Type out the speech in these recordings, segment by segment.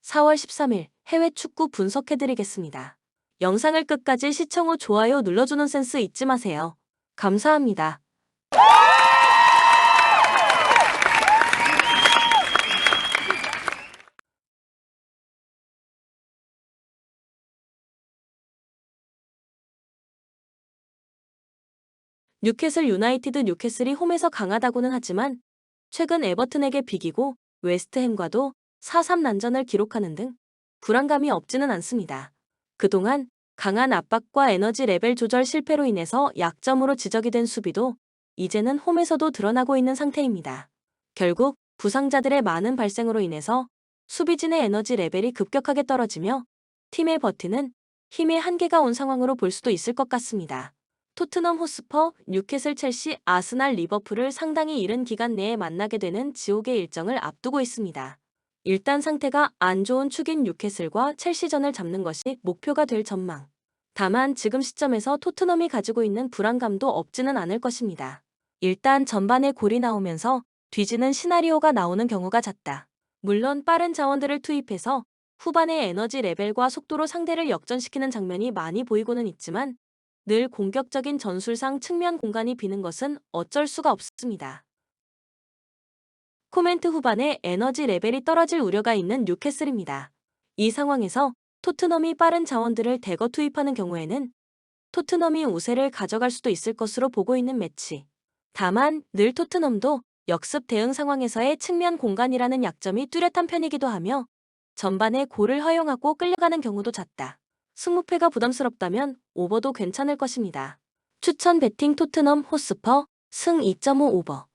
4월 13일 해외 축구 분석해드리겠습니다. 영상을 끝까지 시청 후 좋아요 눌러주는 센스 잊지 마세요. 감사합니다. 뉴캐슬 유나이티드. 뉴캐슬이 홈에서 강하다고는 하지만 최근 에버튼에게 비기고 웨스트햄과도 4-3 난전을 기록하는 등 불안감이 없지는 않습니다. 그동안 강한 압박과 에너지 레벨 조절 실패로 인해서 약점으로 지적이 된 수비도 이제는 홈에서도 드러나고 있는 상태입니다. 결국 부상자들의 많은 발생으로 인해서 수비진의 에너지 레벨이 급격하게 떨어지며 팀의 버티는 힘의 한계가 온 상황으로 볼 수도 있을 것 같습니다. 토트넘 호스퍼, 뉴캐슬, 첼시, 아스날, 리버풀을 상당히 이른 기간 내에 만나게 되는 지옥의 일정을 앞두고 있습니다. 일단 상태가 안 좋은 축인 뉴캐슬과 첼시전을 잡는 것이 목표가 될 전망. 다만 지금 시점에서 토트넘이 가지고 있는 불안감도 없지는 않을 것입니다. 일단 전반에 골이 나오면서 뒤지는 시나리오가 나오는 경우가 잦다. 물론 빠른 자원들을 투입해서 후반의 에너지 레벨과 속도로 상대를 역전시키는 장면이 많이 보이고는 있지만 늘 공격적인 전술상 측면 공간이 비는 것은 어쩔 수가 없습니다. 코멘트. 후반에 에너지 레벨이 떨어질 우려가 있는 뉴캐슬입니다. 이 상황에서 토트넘이 빠른 자원들을 대거 투입하는 경우에는 토트넘이 우세를 가져갈 수도 있을 것으로 보고 있는 매치. 다만 늘 토트넘도 역습 대응 상황에서의 측면 공간이라는 약점이 뚜렷한 편이기도 하며 전반에 골을 허용하고 끌려가는 경우도 잦다. 승무패가 부담스럽다면 오버도 괜찮을 것입니다. 추천 베팅. 토트넘 호스퍼 승 2.5 오버.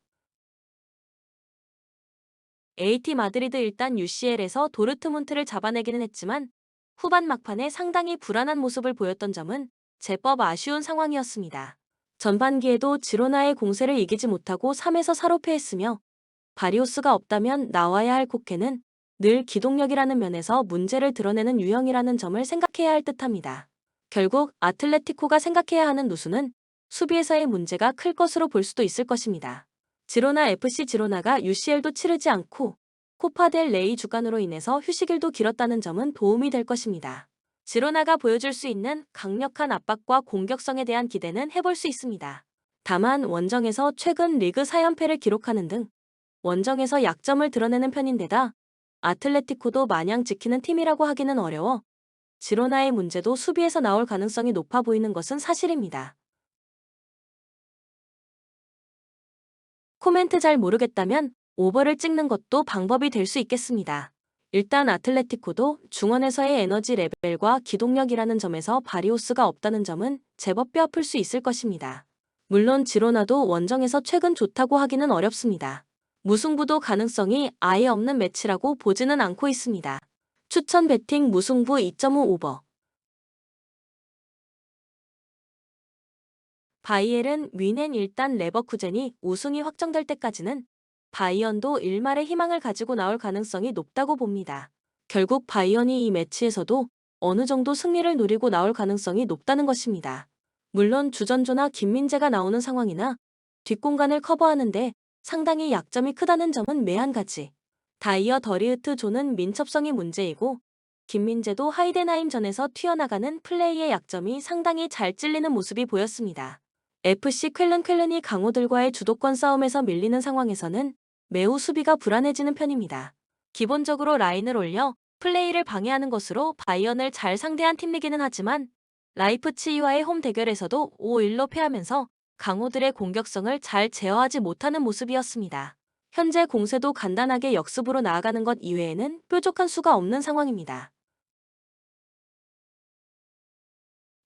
AT 마드리드. 일단 UCL에서 도르트문트를 잡아내기는 했지만 후반 막판에 상당히 불안한 모습을 보였던 점은 제법 아쉬운 상황이었습니다. 전반기에도 지로나의 공세를 이기지 못하고 3-4로 패했으며 바리오스가 없다면 나와야 할 코케는 늘 기동력이라는 면에서 문제를 드러내는 유형이라는 점을 생각해야 할 듯합니다. 결국 아틀레티코가 생각해야 하는 누수는 수비에서의 문제가 클 것으로 볼 수도 있을 것입니다. 지로나 FC. 지로나가 UCL도 치르지 않고 코파 델 레이 주간으로 인해서 휴식일도 길었다는 점은 도움이 될 것입니다. 지로나가 보여줄 수 있는 강력한 압박과 공격성에 대한 기대는 해볼 수 있습니다. 다만 원정에서 최근 리그 4연패를 기록하는 등 원정에서 약점을 드러내는 편인데다 아틀레티코도 마냥 지키는 팀이라고 하기는 어려워 지로나의 문제도 수비에서 나올 가능성이 높아 보이는 것은 사실입니다. 코멘트. 잘 모르겠다면 오버를 찍는 것도 방법이 될 수 있겠습니다. 일단 아틀레티코도 중원에서의 에너지 레벨과 기동력이라는 점에서 바리오스가 없다는 점은 제법 뼈아플 수 있을 것입니다. 물론 지로나도 원정에서 최근 좋다고 하기는 어렵습니다. 무승부도 가능성이 아예 없는 매치라고 보지는 않고 있습니다. 추천 베팅. 무승부 2.5 오버. 바이에른 뮌헨. 일단 레버쿠젠이 우승이 확정될 때까지는 바이언도 일말의 희망을 가지고 나올 가능성이 높다고 봅니다. 결국 바이언이 이 매치에서도 어느 정도 승리를 노리고 나올 가능성이 높다는 것입니다. 물론 주전조나 김민재가 나오는 상황이나 뒷공간을 커버하는데 상당히 약점이 크다는 점은 매한 가지. 다이어 더리우트 조는 민첩성이 문제이고 김민재도 하이덴하임전에서 튀어나가는 플레이의 약점이 상당히 잘 찔리는 모습이 보였습니다. FC 쾰른이 강호들과의 주도권 싸움에서 밀리는 상황에서는 매우 수비가 불안해지는 편입니다. 기본적으로 라인을 올려 플레이를 방해하는 것으로 바이언을 잘 상대한 팀이기는 하지만 라이프치히와의 홈 대결에서도 5-1로 패하면서 강호들의 공격성을 잘 제어하지 못하는 모습이었습니다. 현재 공세도 간단하게 역습으로 나아가는 것 이외에는 뾰족한 수가 없는 상황입니다.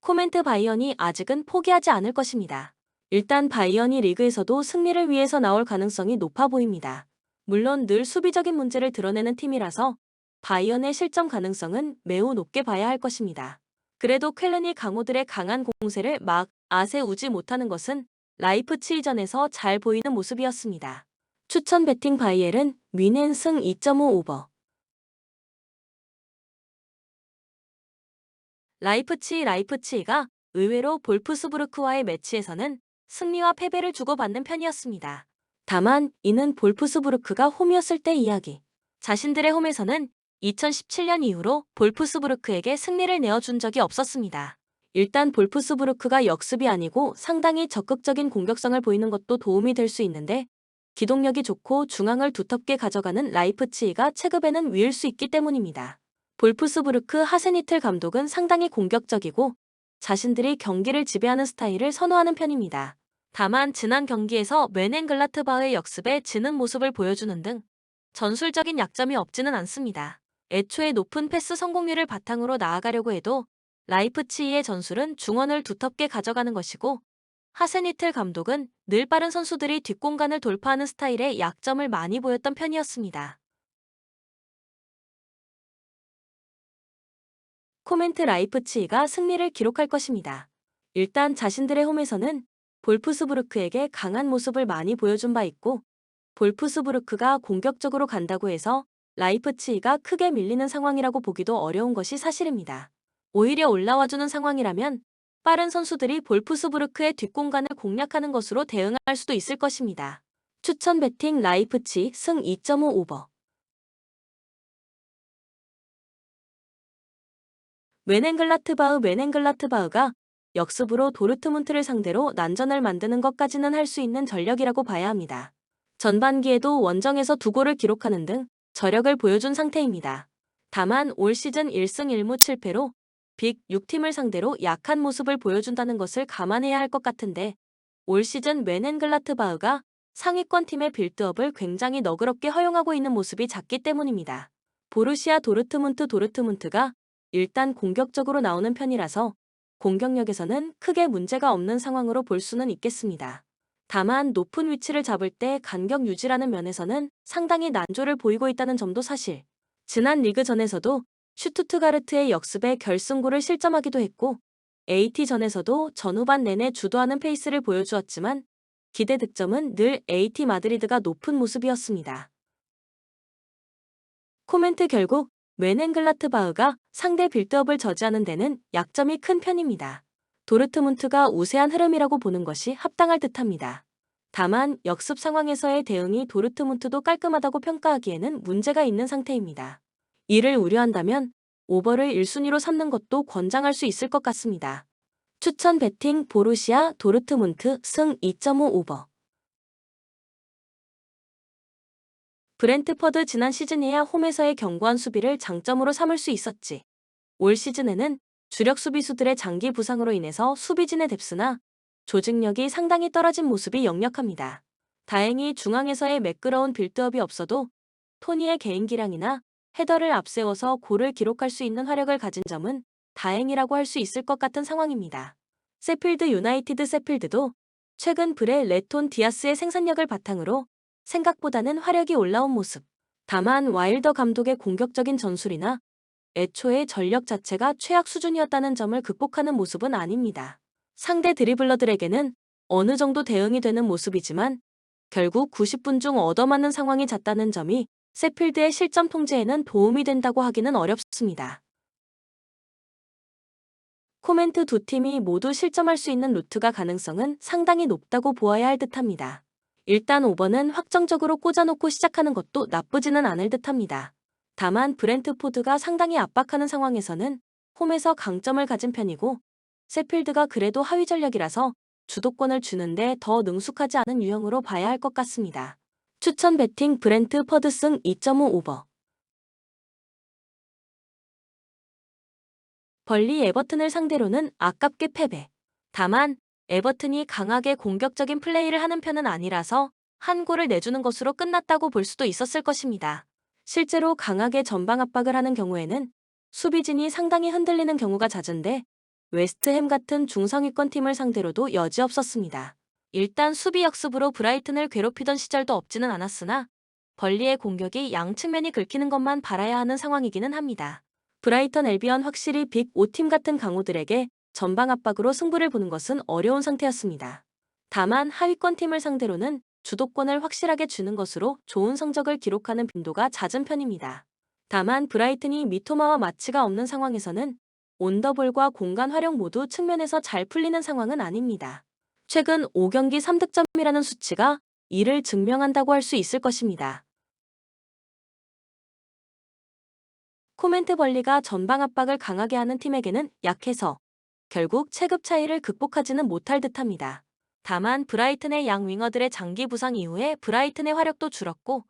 코멘트. 바이언이 아직은 포기하지 않을 것입니다. 일단 바이언이 리그에서도 승리를 위해서 나올 가능성이 높아 보입니다. 물론 늘 수비적인 문제를 드러내는 팀이라서 바이언의 실점 가능성은 매우 높게 봐야 할 것입니다. 그래도 쾰른이 강호들의 강한 공세를 막 아세우지 못하는 것은 라이프치히전에서 잘 보이는 모습이었습니다. 추천 베팅. 바이에른 뮌헨 승 2.5 오버. 라이프치히가 의외로 볼프스부르크와의 매치에서는 승리와 패배를 주고받는 편이었습니다. 다만 이는 볼프스부르크가 홈이었을 때 이야기. 자신들의 홈에서는 2017년 이후로 볼프스부르크에게 승리를 내어준 적이 없었습니다. 일단 볼프스부르크가 역습이 아니고 상당히 적극적인 공격성을 보이는 것도 도움이 될 수 있는데 기동력이 좋고 중앙을 두텁게 가져가는 라이프치히가 체급에는 위일 수 있기 때문입니다. 볼프스부르크 하센히틀 감독은 상당히 공격적이고 자신들이 경기를 지배하는 스타일을 선호하는 편입니다. 다만 지난 경기에서 멘헨글라트바흐의 역습에 지는 모습을 보여주는 등 전술적인 약점이 없지는 않습니다. 애초에 높은 패스 성공률을 바탕으로 나아가려고 해도 라이프치히의 전술은 중원을 두텁게 가져가는 것이고 하센히틀 감독은 늘 빠른 선수들이 뒷공간을 돌파하는 스타일의 약점을 많이 보였던 편이었습니다. 코멘트 라이프치히가 승리를 기록할 것입니다. 일단 자신들의 홈에서는 볼프스부르크에게 강한 모습을 많이 보여준 바 있고 볼프스부르크가 공격적으로 간다고 해서 라이프치히가 크게 밀리는 상황이라고 보기도 어려운 것이 사실입니다. 오히려 올라와주는 상황이라면 빠른 선수들이 볼프스부르크의 뒷공간을 공략하는 것으로 대응할 수도 있을 것입니다. 추천 배팅 라이프치히 승 2.5 오버. 멘헨글라트바흐가 역습으로 도르트문트를 상대로 난전을 만드는 것까지는 할 수 있는 전력이라고 봐야 합니다. 전반기에도 원정에서 2골을 기록하는 등 저력을 보여준 상태입니다. 다만 올 시즌 1승 1무 7패로 빅 6팀을 상대로 약한 모습을 보여준다는 것을 감안해야 할 것 같은데 올 시즌 멘헨글라트바흐가 상위권 팀의 빌드업을 굉장히 너그럽게 허용하고 있는 모습이 작기 때문입니다. 보루시아 도르트문트가 일단 공격적으로 나오는 편이라서 공격력에서는 크게 문제가 없는 상황으로 볼 수는 있겠습니다. 다만 높은 위치를 잡을 때 간격 유지라는 면에서는 상당히 난조를 보이고 있다는 점도 사실. 지난 리그전에서도 슈투트가르트의 역습에 결승골을 실점하기도 했고 AT전에서도 전후반 내내 주도하는 페이스를 보여주었지만 기대 득점은 늘 AT 마드리드가 높은 모습이었습니다. 코멘트 결국 멘헨글라트바흐가 상대 빌드업을 저지하는 데는 약점이 큰 편입니다. 도르트문트가 우세한 흐름이라고 보는 것이 합당할 듯합니다. 다만 역습 상황에서의 대응이 도르트문트도 깔끔하다고 평가하기에는 문제가 있는 상태입니다. 이를 우려한다면 오버를 1순위로 삼는 것도 권장할 수 있을 것 같습니다. 추천 배팅 보루시아 도르트문트 승 2.5 오버. 브렌트퍼드 지난 시즌에야 홈에서의 견고한 수비를 장점으로 삼을 수 있었지. 올 시즌에는 주력 수비수들의 장기 부상으로 인해서 수비진의 뎁스나 조직력이 상당히 떨어진 모습이 역력합니다. 다행히 중앙에서의 매끄러운 빌드업이 없어도 토니의 개인 기량이나 헤더를 앞세워서 골을 기록할 수 있는 화력을 가진 점은 다행이라고 할 수 있을 것 같은 상황입니다. 세필드도 최근 브레 레톤 디아스의 생산력을 바탕으로 생각보다는 화력이 올라온 모습. 다만 와일더 감독의 공격적인 전술이나 애초에 전력 자체가 최악 수준이었다는 점을 극복하는 모습은 아닙니다. 상대 드리블러들에게는 어느 정도 대응이 되는 모습이지만 결국 90분 중 얻어맞는 상황이 잦다는 점이 세필드의 실점 통제에는 도움이 된다고 하기는 어렵습니다. 코멘트 두 팀이 모두 실점할 수 있는 루트가 가능성은 상당히 높다고 보아야 할 듯합니다. 일단 5번은 확정적으로 꽂아놓고 시작하는 것도 나쁘지는 않을 듯합니다. 다만 브렌트포드가 상당히 압박하는 상황에서는 홈에서 강점을 가진 편이고 세필드가 그래도 하위 전력이라서 주도권을 주는데 더 능숙하지 않은 유형으로 봐야 할 것 같습니다. 추천 배팅 브렌트퍼드 승 2.5 오버. 벌리 에버튼을 상대로는 아깝게 패배. 다만 에버튼이 강하게 공격적인 플레이를 하는 편은 아니라서 한 골을 내주는 것으로 끝났다고 볼 수도 있었을 것입니다. 실제로 강하게 전방 압박을 하는 경우에는 수비진이 상당히 흔들리는 경우가 잦은데 웨스트햄 같은 중상위권 팀을 상대로도 여지없었습니다. 일단 수비 역습으로 브라이튼을 괴롭히던 시절도 없지는 않았으나 벌리의 공격이 양측면이 긁히는 것만 바라야 하는 상황이기는 합니다. 브라이턴 엘비언 확실히 빅 5팀 같은 강호들에게 전방 압박으로 승부를 보는 것은 어려운 상태였습니다. 다만 하위권 팀을 상대로는 주도권을 확실하게 주는 것으로 좋은 성적을 기록하는 빈도가 잦은 편입니다. 다만 브라이튼이 미토마와 마치가 없는 상황에서는 온더볼과 공간 활용 모두 측면에서 잘 풀리는 상황은 아닙니다. 최근 5경기 3득점이라는 수치가 이를 증명한다고 할 수 있을 것입니다. 코멘트 벌리가 전방 압박을 강하게 하는 팀에게는 약해서 결국 체급 차이를 극복하지는 못할 듯합니다. 다만 브라이튼의 양 윙어들의 장기 부상 이후에 브라이튼의 화력도 줄었고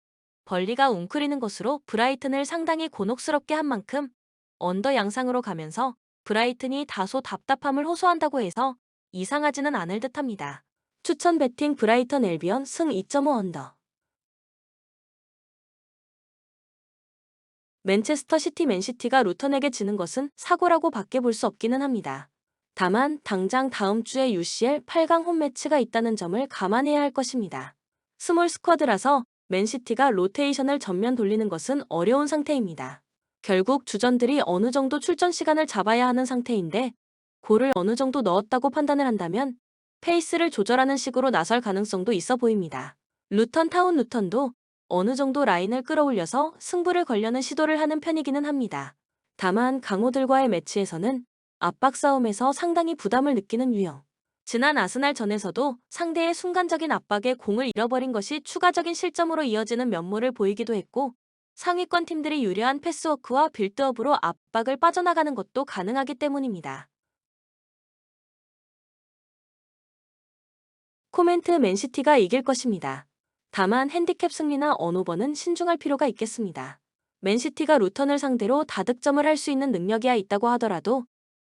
벌리가 웅크리는 것으로 브라이튼을 상당히 곤혹스럽게 한 만큼 언더 양상으로 가면서 브라이튼이 다소 답답함을 호소한다고 해서 이상하지는 않을 듯합니다. 추천 배팅 브라이턴 엘비언 승 2.5 언더. 맨체스터 시티 맨시티가 루턴에게 지는 것은 사고라고 밖에 볼 수 없기는 합니다. 다만 당장 다음 주에 UCL 8강 홈 매치가 있다는 점을 감안해야 할 것입니다. 스몰 스쿼드라서 맨시티가 로테이션을 전면 돌리는 것은 어려운 상태입니다. 결국 주전들이 어느 정도 출전 시간을 잡아야 하는 상태인데 골을 어느 정도 넣었다고 판단을 한다면 페이스를 조절하는 식으로 나설 가능성도 있어 보입니다. 루턴도 어느 정도 라인을 끌어올려서 승부를 걸려는 시도를 하는 편이기는 합니다. 다만 강호들과의 매치에서는 압박 싸움에서 상당히 부담을 느끼는 유형. 지난 아스날전에서도 상대의 순간적인 압박에 공을 잃어버린 것이 추가적인 실점으로 이어지는 면모를 보이기도 했고 상위권 팀들이 유리한 패스워크와 빌드업으로 압박을 빠져나가는 것도 가능하기 때문입니다. 코멘트 맨시티가 이길 것입니다. 다만 핸디캡 승리나 언오버는 신중할 필요가 있겠습니다. 맨시티가 루턴을 상대로 다득점을 할 수 있는 능력이야 있다고 하더라도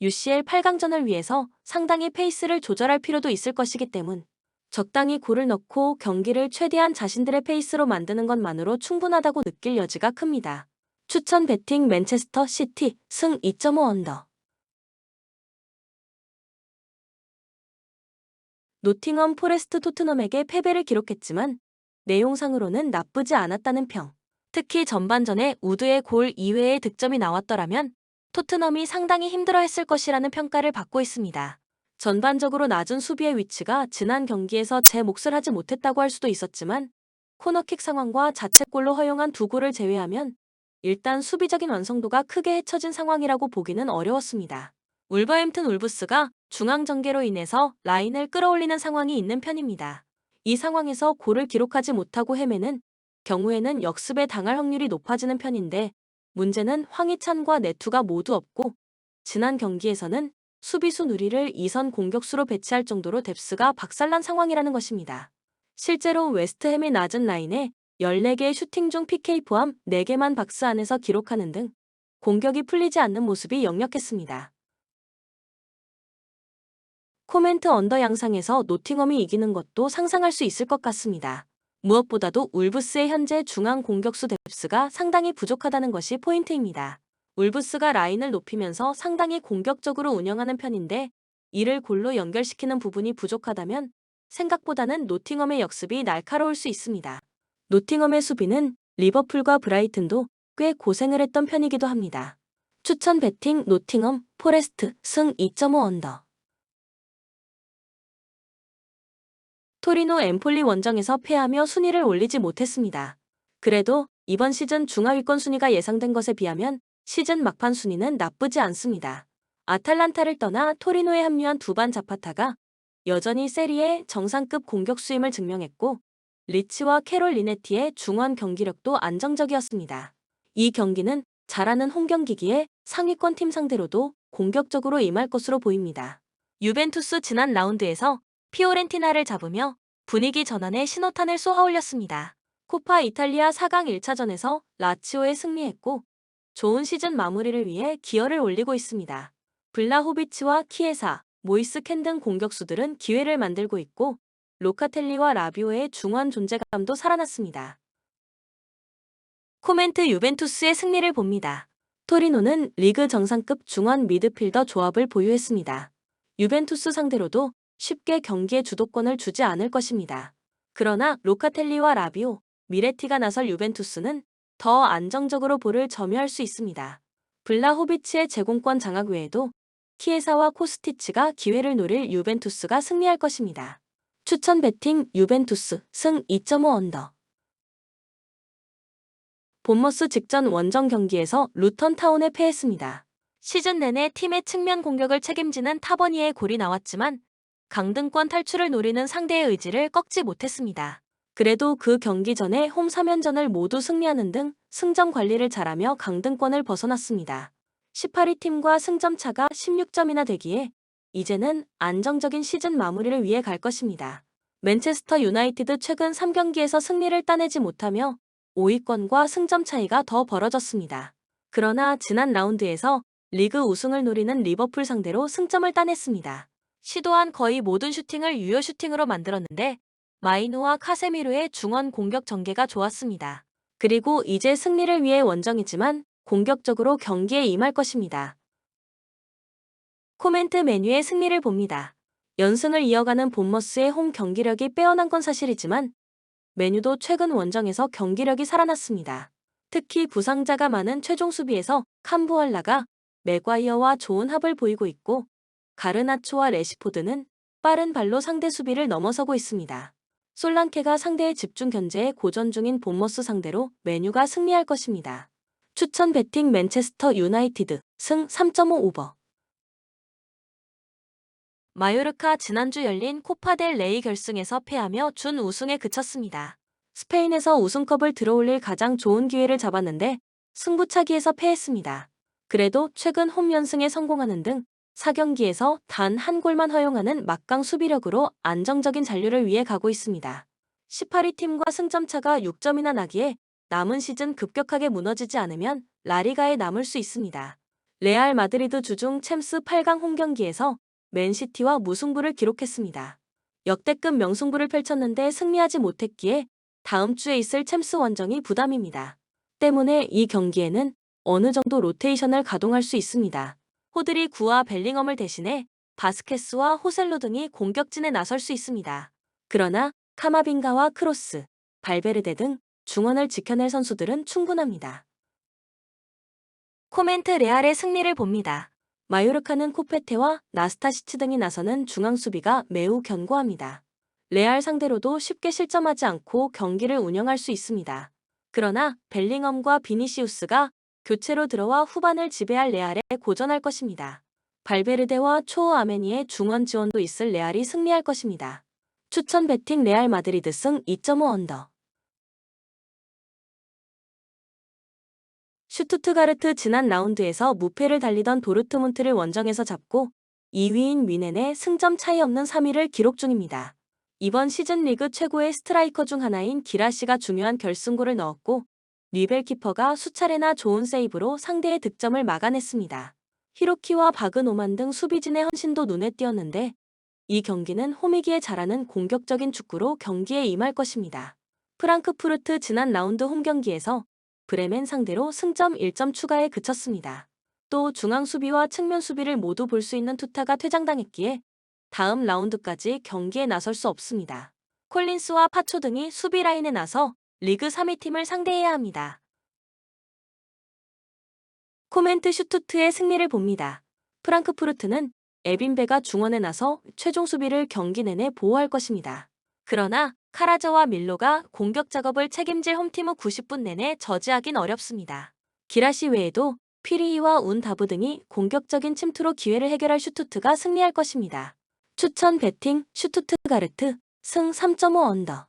UCL 8강전을 위해서 상당히 페이스를 조절할 필요도 있을 것이기 때문 적당히 골을 넣고 경기를 최대한 자신들의 페이스로 만드는 것만으로 충분하다고 느낄 여지가 큽니다. 추천 배팅 맨체스터 시티 승 2.5 언더. 노팅엄 포레스트 토트넘에게 패배를 기록했지만 내용상으로는 나쁘지 않았다는 평. 특히 전반전에 우드의 골 이외의 득점이 나왔더라면 토트넘이 상당히 힘들어했을 것이라는 평가를 받고 있습니다. 전반적으로 낮은 수비의 위치가 지난 경기에서 제 몫을 하지 못했다고 할 수도 있었지만 코너킥 상황과 자책골로 허용한 두 골을 제외하면 일단 수비적인 완성도가 크게 해쳐진 상황이라고 보기는 어려웠습니다. 울버햄튼 울브스가 중앙 전개로 인해서 라인을 끌어올리는 상황이 있는 편입니다. 이 상황에서 골을 기록하지 못하고 헤매는 경우에는 역습에 당할 확률이 높아지는 편인데 문제는 황희찬과 네투가 모두 없고 지난 경기에서는 수비수 누리를 2선 공격수로 배치할 정도로 뎁스가 박살난 상황이라는 것입니다. 실제로 웨스트햄의 낮은 라인에 14개의 슈팅 중 PK 포함 4개만 박스 안에서 기록하는 등 공격이 풀리지 않는 모습이 역력했습니다. 코멘트 언더 양상에서 노팅엄이 이기는 것도 상상할 수 있을 것 같습니다. 무엇보다도 울브스의 현재 중앙 공격수 뎁스가 상당히 부족하다는 것이 포인트입니다. 울브스가 라인을 높이면서 상당히 공격적으로 운영하는 편인데 이를 골로 연결시키는 부분이 부족하다면 생각보다는 노팅엄의 역습이 날카로울 수 있습니다. 노팅엄의 수비는 리버풀과 브라이튼도 꽤 고생을 했던 편이기도 합니다. 추천 배팅 노팅엄 포레스트 승 2.5 언더. 토리노 엠폴리 원정에서 패하며 순위를 올리지 못했습니다. 그래도 이번 시즌 중하위권 순위가 예상된 것에 비하면 시즌 막판 순위는 나쁘지 않습니다. 아탈란타를 떠나 토리노에 합류한 두반 자파타가 여전히 세리에 정상급 공격수임을 증명했고 리치와 캐롤 리네티의 중원 경기력도 안정적이었습니다. 이 경기는 잘하는 홈경기기에 상위권 팀 상대로도 공격적으로 임할 것으로 보입니다. 유벤투스 지난 라운드에서 피오렌티나를 잡으며 분위기 전환에 신호탄을 쏘아올렸습니다. 코파 이탈리아 4강 1차전에서 라치오에 승리했고 좋은 시즌 마무리를 위해 기여를 올리고 있습니다. 블라호비치와 키에사, 모이스 켄 등 공격수들은 기회를 만들고 있고 로카텔리와 라비오의 중원 존재감도 살아났습니다. 코멘트 유벤투스의 승리를 봅니다. 토리노는 리그 정상급 중원 미드필더 조합을 보유했습니다. 유벤투스 상대로도 쉽게 경기의 주도권을 주지 않을 것입니다. 그러나 로카텔리와 라비오, 미레티가 나설 유벤투스는 더 안정적으로 볼을 점유할 수 있습니다. 블라호비치의 제공권 장악 외에도 키에사와 코스티치가 기회를 노릴 유벤투스가 승리할 것입니다. 추천 배팅 유벤투스 승 2.5 언더. 본머스 직전 원정 경기에서 루턴 타운에 패했습니다. 시즌 내내 팀의 측면 공격을 책임지는 타버니의 골이 나왔지만 강등권 탈출을 노리는 상대의 의지를 꺾지 못했습니다. 그래도 그 경기 전에 홈 3연전을 모두 승리하는 등 승점 관리를 잘하며 강등권을 벗어났습니다. 18위 팀과 승점 차가 16점이나 되기에 이제는 안정적인 시즌 마무리를 위해 갈 것입니다. 맨체스터 유나이티드 최근 3경기에서 승리를 따내지 못하며 5위권과 승점 차이가 더 벌어졌습니다. 그러나 지난 라운드에서 리그 우승을 노리는 리버풀 상대로 승점을 따냈습니다. 시도한 거의 모든 슈팅을 유효 슈팅으로 만들었는데 마이누와 카세미로의 중원 공격 전개가 좋았습니다. 그리고 이제 승리를 위해 원정이지만 공격적으로 경기에 임할 것입니다. 코멘트 메뉴의 승리를 봅니다. 연승을 이어가는 본머스의 홈 경기력이 빼어난 건 사실이지만 메뉴도 최근 원정에서 경기력이 살아났습니다. 특히 부상자가 많은 최종 수비에서 캄부알라가 맥과이어와 좋은 합을 보이고 있고 가르나초와 레시포드는 빠른 발로 상대 수비를 넘어서고 있습니다. 솔랑케가 상대의 집중 견제에 고전 중인 본머스 상대로 메뉴가 승리할 것입니다. 추천 베팅 맨체스터 유나이티드 승 3.5 오버. 마요르카 지난주 열린 코파델 레이 결승에서 패하며 준우승에 그쳤습니다. 스페인에서 우승컵을 들어올릴 가장 좋은 기회를 잡았는데 승부차기에서 패했습니다. 그래도 최근 홈 연승에 성공하는 등 4경기에서 단 한 골만 허용하는 막강 수비력으로 안정적인 잔류를 위해 가고 있습니다. 18위 팀과 승점차가 6점이나 나기에 남은 시즌 급격하게 무너지지 않으면 라리가에 남을 수 있습니다. 레알 마드리드 주중 챔스 8강 홈경기에서 맨시티와 무승부를 기록했습니다. 역대급 명승부를 펼쳤는데 승리하지 못했기에 다음 주에 있을 챔스 원정이 부담입니다. 때문에 이 경기에는 어느 정도 로테이션을 가동할 수 있습니다. 호드리 구와 벨링엄을 대신해 바스케스와 호셀로 등이 공격진에 나설 수 있습니다. 그러나 카마빙가와 크로스, 발베르데 등 중원을 지켜낼 선수들은 충분합니다. 코멘트 레알의 승리를 봅니다. 마요르카는 코페테와 나스타시츠 등이 나서는 중앙 수비가 매우 견고합니다. 레알 상대로도 쉽게 실점하지 않고 경기를 운영할 수 있습니다. 그러나 벨링엄과 비니시우스가 교체로 들어와 후반을 지배할 레알에 고전할 것입니다. 발베르데와 초우 아메니의 중원 지원도 있을 레알이 승리할 것입니다. 추천 베팅 레알 마드리드 승 2.5 언더. 슈투트가르트 지난 라운드에서 무패를 달리던 도르트문트를 원정에서 잡고 2위인 뮌헨의 승점 차이 없는 3위를 기록 중입니다. 이번 시즌 리그 최고의 스트라이커 중 하나인 기라시가 중요한 결승골을 넣었고 리벨 키퍼가 수차례나 좋은 세이브로 상대의 득점을 막아냈습니다. 히로키와 바그노만 등 수비진의 헌신도 눈에 띄었는데 이 경기는 홈이기에 잘하는 공격적인 축구로 경기에 임할 것입니다. 프랑크푸르트 지난 라운드 홈 경기에서 브레멘 상대로 승점 1점 추가에 그쳤습니다. 또 중앙 수비와 측면 수비를 모두 볼 수 있는 투타가 퇴장당했기에 다음 라운드까지 경기에 나설 수 없습니다. 콜린스와 파초 등이 수비 라인에 나서 리그 3위 팀을 상대해야 합니다. 코멘트 슈투트의 승리를 봅니다. 프랑크푸르트는 에빈베가 중원에 나서 최종 수비를 경기 내내 보호할 것입니다. 그러나 카라저와 밀로가 공격 작업을 책임질 홈팀 후 90분 내내 저지하긴 어렵습니다. 기라시 외에도 피리히와 운다브 등이 공격적인 침투로 기회를 해결할 슈투트가 승리할 것입니다. 추천 베팅 슈투트가르트 승 3.5 언더.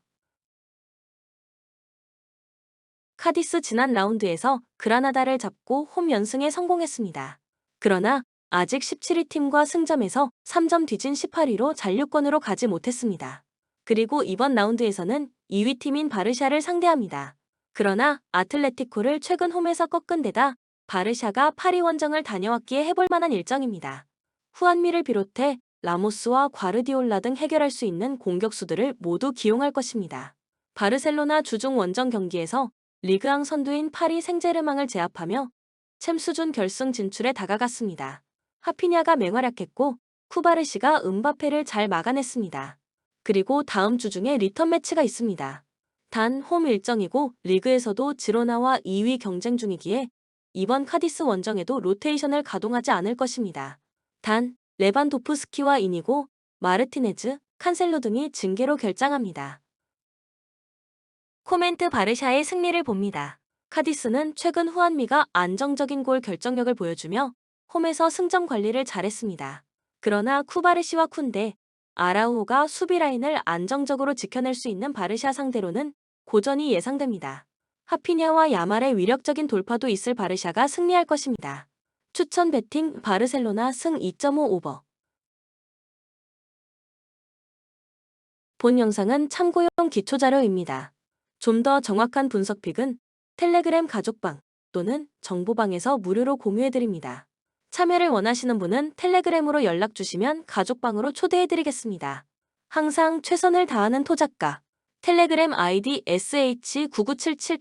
카디스 지난 라운드에서 그라나다를 잡고 홈 연승에 성공했습니다. 그러나 아직 17위 팀과 승점에서 3점 뒤진 18위로 잔류권으로 가지 못했습니다. 그리고 이번 라운드에서는 2위 팀인 바르샤를 상대합니다. 그러나 아틀레티코를 최근 홈에서 꺾은 데다 바르샤가 파리 원정을 다녀왔기에 해볼 만한 일정입니다. 후안미를 비롯해 라모스와 과르디올라 등 해결할 수 있는 공격수들을 모두 기용할 것입니다. 바르셀로나 주중 원정 경기에서 리그앙 선두인 파리 생제르맹을 제압하며 챔스준 결승 진출에 다가갔습니다. 하피냐가 맹활약했고 쿠바르시가 음바페를 잘 막아냈습니다. 그리고 다음 주 중에 리턴 매치가 있습니다. 단 홈 일정이고 리그에서도 지로나와 2위 경쟁 중이기에 이번 카디스 원정에도 로테이션을 가동하지 않을 것입니다. 단 레반도프스키와 이니고, 마르티네즈, 칸셀로 등이 징계로 결장합니다. 코멘트 바르샤의 승리를 봅니다. 카디스는 최근 후안미가 안정적인 골 결정력을 보여주며 홈에서 승점 관리를 잘했습니다. 그러나 쿠바르시와 쿤데, 아라우호가 수비 라인을 안정적으로 지켜낼 수 있는 바르샤 상대로는 고전이 예상됩니다. 하피냐와 야말의 위력적인 돌파도 있을 바르샤가 승리할 것입니다. 추천 베팅 바르셀로나 승 2.5 오버. 본 영상은 참고용 기초자료입니다. 좀 더 정확한 분석픽은 텔레그램 가족방 또는 정보방에서 무료로 공유해드립니다. 참여를 원하시는 분은 텔레그램으로 연락 주시면 가족방으로 초대해드리겠습니다. 항상 최선을 다하는 토작가 텔레그램 아이디 sh9977